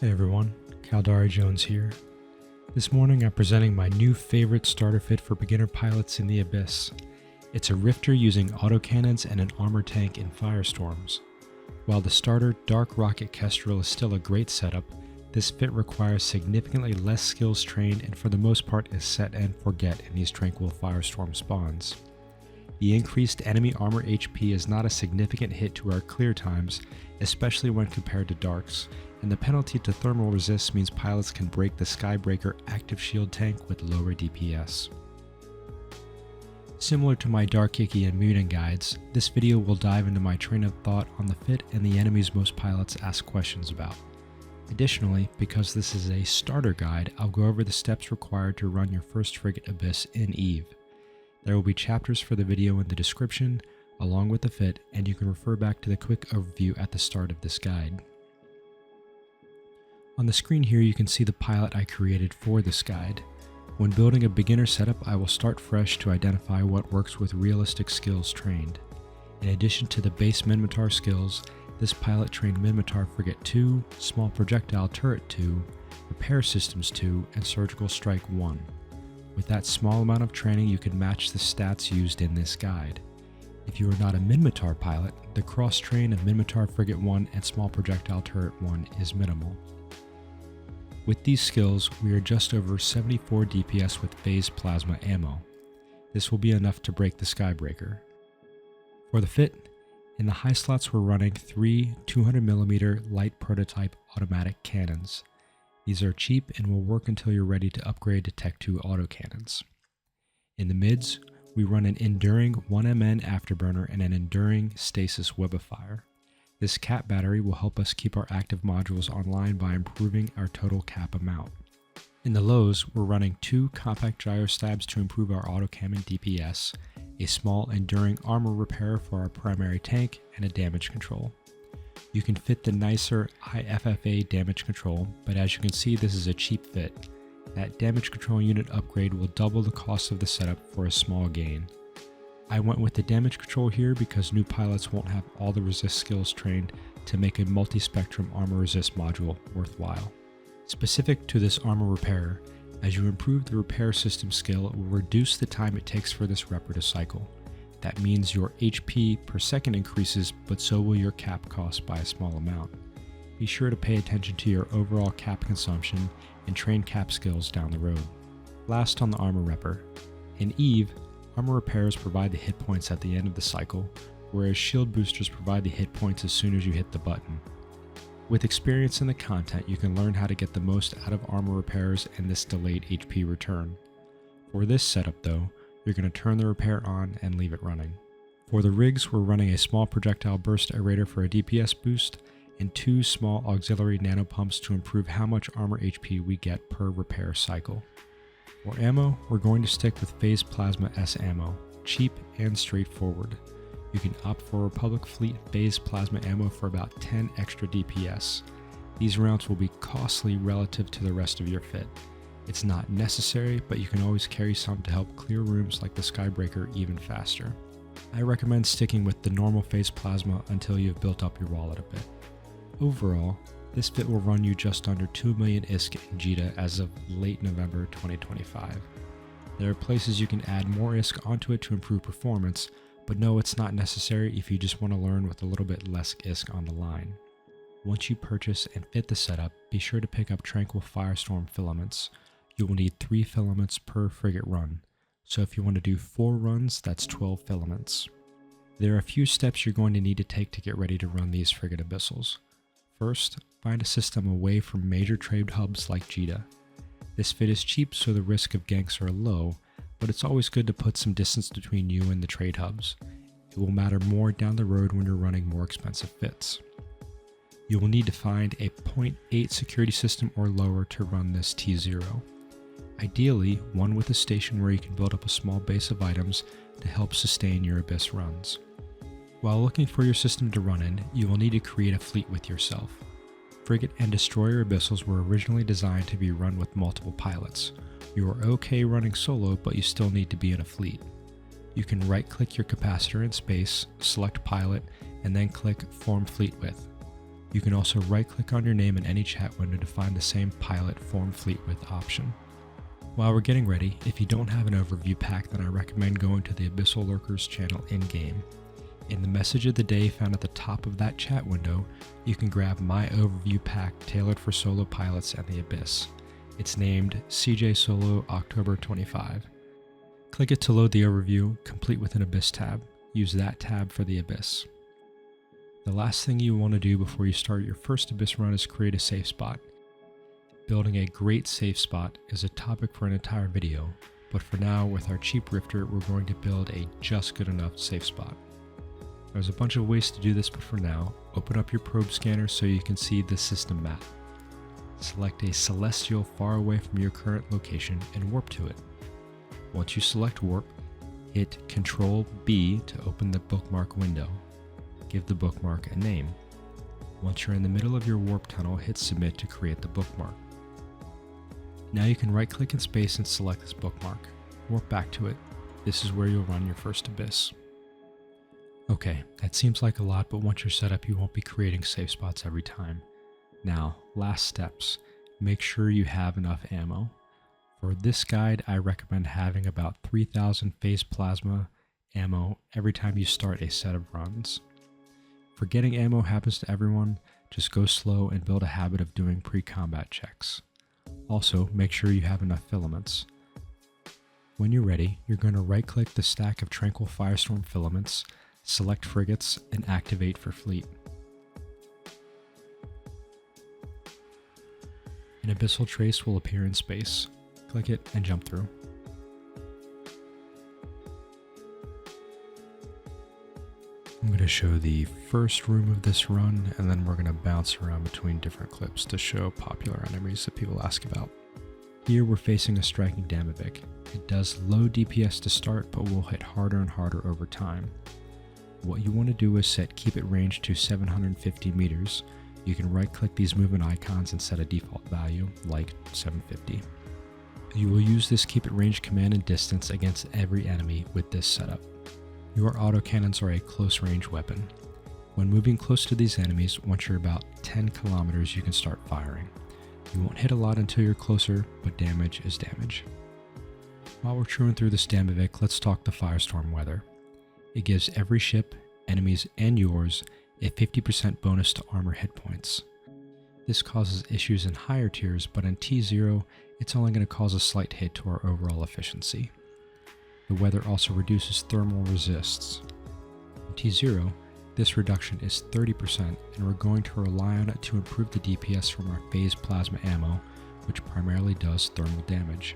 Hey everyone, Caldari Jones here. This morning I'm presenting my new favorite starter fit for beginner pilots in the Abyss. It's a rifter using autocannons and an armor tank in Firestorms. While the starter Dark Rocket Kestrel is still a great setup, this fit requires significantly less skills trained and for the most part is set and forget in these tranquil Firestorm spawns. The increased enemy armor HP is not a significant hit to our clear times, especially when compared to Darks, and the penalty to thermal resist means pilots can break the Skybreaker active shield tank with lower DPS. Similar to my Dark Icky and Munin guides, this video will dive into my train of thought on the fit and the enemies most pilots ask questions about. Additionally, because this is a starter guide, I'll go over the steps required to run your first Frigate Abyss in EVE. There will be chapters for the video in the description, along with the fit, and you can refer back to the quick overview at the start of this guide. On the screen here you can see the pilot I created for this guide. When building a beginner setup, I will start fresh to identify what works with realistic skills trained. In addition to the base Minmatar skills, this pilot trained Minmatar Frigate 2, Small Projectile Turret 2, Repair Systems 2, and Surgical Strike 1. With that small amount of training you can match the stats used in this guide. If you are not a Minmatar pilot, the cross-train of Minmatar Frigate 1 and Small Projectile Turret 1 is minimal. With these skills, we are just over 74 DPS with phase plasma ammo. This will be enough to break the Skybreaker. For the fit, in the high slots we're running 3 200mm light prototype automatic cannons. These are cheap and will work until you're ready to upgrade to Tech 2 autocannons. In the mids, we run an enduring 1MN Afterburner and an enduring Stasis Webifier. This cap battery will help us keep our active modules online by improving our total cap amount. In the lows, we're running 2 compact Gyrostabs to improve our autocannon DPS, a small enduring armor repair for our primary tank, and a damage control. You can fit the nicer IFFA damage control, but as you can see this is a cheap fit. That damage control unit upgrade will double the cost of the setup for a small gain. I went with the damage control here because new pilots won't have all the resist skills trained to make a multi-spectrum armor resist module worthwhile. Specific to this armor repair, as you improve the repair system skill, it will reduce the time it takes for this repper to cycle. That means your HP per second increases, but so will your cap cost by a small amount. Be sure to pay attention to your overall cap consumption and train cap skills down the road. Last on the armor repper. In EVE, armor repairs provide the hit points at the end of the cycle, whereas shield boosters provide the hit points as soon as you hit the button. With experience in the content, you can learn how to get the most out of armor repairs and this delayed HP return. For this setup though, you're going to turn the repair on and leave it running. For the rigs, we're running a small projectile burst aerator for a DPS boost, and 2 small auxiliary nano pumps to improve how much armor HP we get per repair cycle. For ammo, we're going to stick with phase plasma S ammo, cheap and straightforward. You can opt for Republic Fleet phase plasma ammo for about 10 extra DPS. These rounds will be costly relative to the rest of your fit. It's not necessary, but you can always carry some to help clear rooms like the Skybreaker even faster. I recommend sticking with the normal phase plasma until you've built up your wallet a bit. Overall, this fit will run you just under 2 million ISK in JITA as of late November 2025. There are places you can add more ISK onto it to improve performance, but no, it's not necessary if you just want to learn with a little bit less ISK on the line. Once you purchase and fit the setup, be sure to pick up Tranquil Firestorm filaments. You will need 3 filaments per frigate run, so if you want to do 4 runs, that's 12 filaments. There are a few steps you're going to need to take to get ready to run these frigate abyssals. First, find a system away from major trade hubs like JITA. This fit is cheap so the risk of ganks are low, but it's always good to put some distance between you and the trade hubs. It will matter more down the road when you're running more expensive fits. You will need to find a 0.8 security system or lower to run this T0. Ideally, one with a station where you can build up a small base of items to help sustain your Abyss runs. While looking for your system to run in, you will need to create a fleet with yourself. Frigate and Destroyer Abyssals were originally designed to be run with multiple pilots. You are okay running solo, but you still need to be in a fleet. You can right-click your capacitor in space, select pilot, and then click Form Fleet With. You can also right-click on your name in any chat window to find the same pilot form fleet width option. While we're getting ready, if you don't have an overview pack, then I recommend going to the Abyssal Lurkers channel in-game. In the message of the day found at the top of that chat window, you can grab my overview pack tailored for solo pilots and the Abyss. It's named CJ Solo October 25. Click it to load the overview, complete with an Abyss tab. Use that tab for the Abyss. The last thing you want to do before you start your first Abyss run is create a safe spot. Building a great safe spot is a topic for an entire video, but for now, with our cheap Rifter, we're going to build a just good enough safe spot. There's a bunch of ways to do this, but for now, open up your probe scanner so you can see the system map. Select a celestial far away from your current location and warp to it. Once you select warp, hit Ctrl B to open the bookmark window. Give the bookmark a name. Once you're in the middle of your warp tunnel, hit submit to create the bookmark. Now you can right click in space and select this bookmark. Warp back to it. This is where you'll run your first Abyss. Okay, that seems like a lot, but once you're set up, you won't be creating safe spots every time. Now, last steps. Make sure you have enough ammo. For this guide, I recommend having about 3,000 phase plasma ammo every time you start a set of runs. Forgetting ammo happens to everyone, just go slow and build a habit of doing pre-combat checks. Also, make sure you have enough filaments. When you're ready, you're going to right-click the stack of Tranquil Firestorm filaments, select frigates, and activate for fleet. An abyssal trace will appear in space. Click it and jump through. I'm going to show the first room of this run, and then we're going to bounce around between different clips to show popular enemies that people ask about. Here we're facing a striking Damavik. It does low DPS to start, but will hit harder and harder over time. What you want to do is set keep it range to 750 meters. You can right click these movement icons and set a default value, like 750. You will use this keep it range command and distance against every enemy with this setup. Your autocannons are a close range weapon. When moving close to these enemies, once you're about 10 kilometers, you can start firing. You won't hit a lot until you're closer, but damage is damage. While we're chewing through this Damavik, let's talk the Firestorm weather. It gives every ship, enemies, and yours a 50% bonus to armor hit points. This causes issues in higher tiers, but in T0, it's only going to cause a slight hit to our overall efficiency. The weather also reduces thermal resists. In T0, this reduction is 30%, and we're going to rely on it to improve the DPS from our phase plasma ammo, which primarily does thermal damage.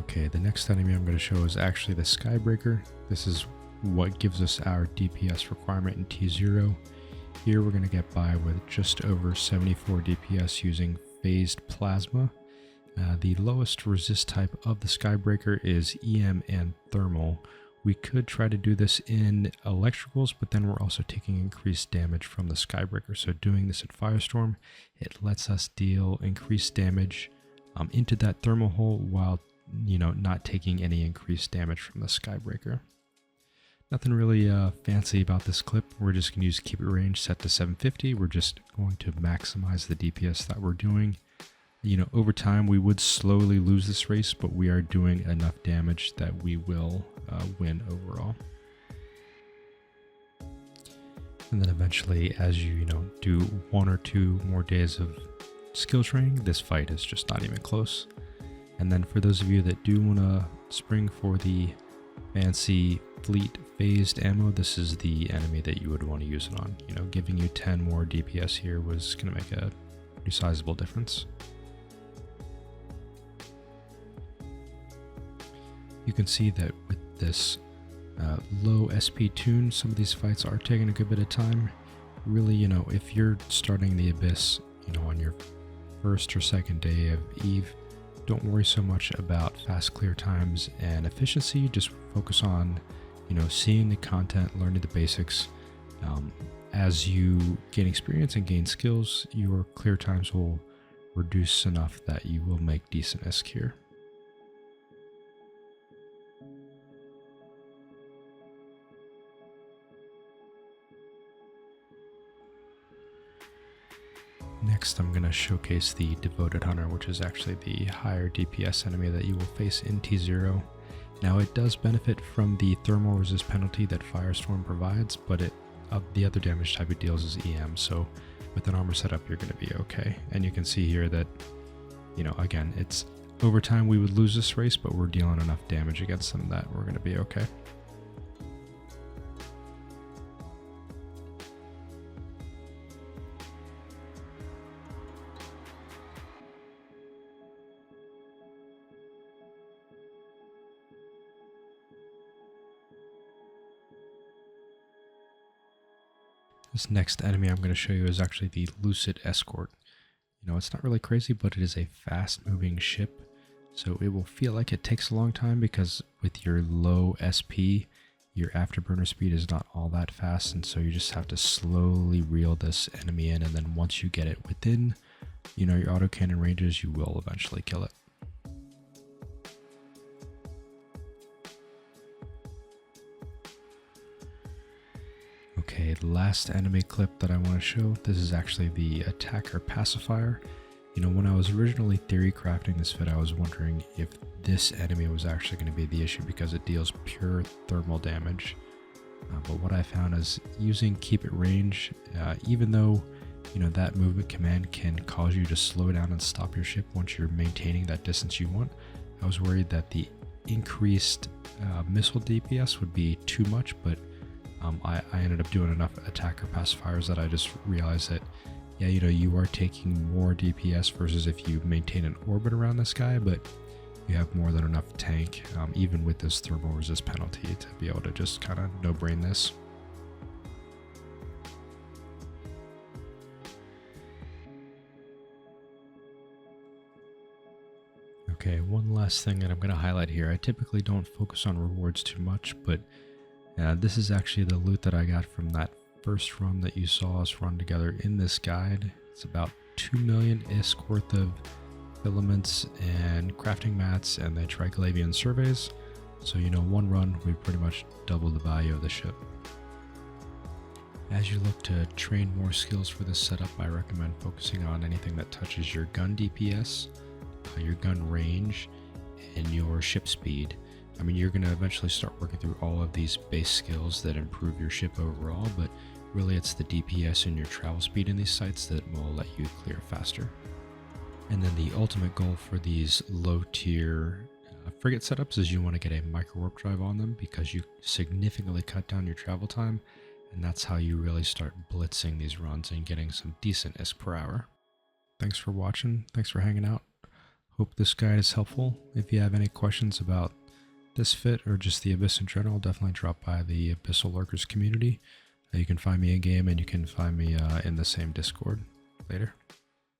Okay, the next enemy I'm going to show is actually the Skybreaker. This is what gives us our DPS requirement in T0. Here we're going to get by with just over 74 DPS using phased plasma. The lowest resist type of the Skybreaker is EM and thermal. We could try to do this in electricals, but then we're also taking increased damage from the Skybreaker. So doing this at Firestorm, it lets us deal increased damage into that thermal hole while not taking any increased damage from the Skybreaker. Nothing really fancy about this clip. We're just going to use keep it range set to 750. We're just going to maximize the DPS that we're doing. Over time we would slowly lose this race, but we are doing enough damage that we will win overall. And then eventually, as you do 1 or 2 more days of skill training, this fight is just not even close. And then for those of you that do want to spring for the fancy fleet phased ammo, this is the enemy that you would want to use it on. Giving you 10 more DPS here was going to make a pretty sizable difference. You can see that with this low SP toon, some of these fights are taking a good bit of time. Really, if you're starting the Abyss, on your first or second day of Eve, don't worry so much about fast clear times and efficiency. Just focus on, seeing the content, learning the basics. As you gain experience and gain skills, your clear times will reduce enough that you will make decent ISK here. Next, I'm going to showcase the Devoted Hunter, which is actually the higher DPS enemy that you will face in T0. Now, it does benefit from the thermal resist penalty that Firestorm provides, but the other damage type it deals is EM, so with an armor setup, you're going to be okay. And you can see here that, again, it's over time we would lose this race, but we're dealing enough damage against them that we're going to be okay. This next enemy I'm going to show you is actually the Lucid Escort. It's not really crazy, but it is a fast-moving ship, so it will feel like it takes a long time because with your low SP, your afterburner speed is not all that fast, and so you just have to slowly reel this enemy in, and then once you get it within, your autocannon ranges, you will eventually kill it. Okay, the last enemy clip that I want to show, this is actually the attacker Pacifier. When I was originally theory crafting this fit, I was wondering if this enemy was actually going to be the issue because it deals pure thermal damage. But what I found is using Keep It Range, even though that movement command can cause you to slow down and stop your ship once you're maintaining that distance you want, I was worried that the increased missile DPS would be too much, but I ended up doing enough attacker pacifiers that I just realized that, yeah, you are taking more DPS versus if you maintain an orbit around this guy, but you have more than enough tank, even with this thermal resist penalty, to be able to just kind of no-brain this. Okay, one last thing that I'm going to highlight here. I typically don't focus on rewards too much, but this is actually the loot that I got from that first run that you saw us run together in this guide. It's about 2 million ISK worth of filaments and crafting mats and the Triglavian surveys. So one run, we pretty much doubled the value of the ship. As you look to train more skills for this setup, I recommend focusing on anything that touches your gun DPS, your gun range, and your ship speed. You're going to eventually start working through all of these base skills that improve your ship overall, but really it's the DPS and your travel speed in these sites that will let you clear faster. And then the ultimate goal for these low tier frigate setups is you want to get a micro warp drive on them because you significantly cut down your travel time, and that's how you really start blitzing these runs and getting some decent ISK per hour. Thanks for watching. Thanks for hanging out. Hope this guide is helpful. If you have any questions about this fit or just the Abyss in general, definitely drop by the Abyssal Lurkers community. You can find me in game and you can find me in the same Discord. Later.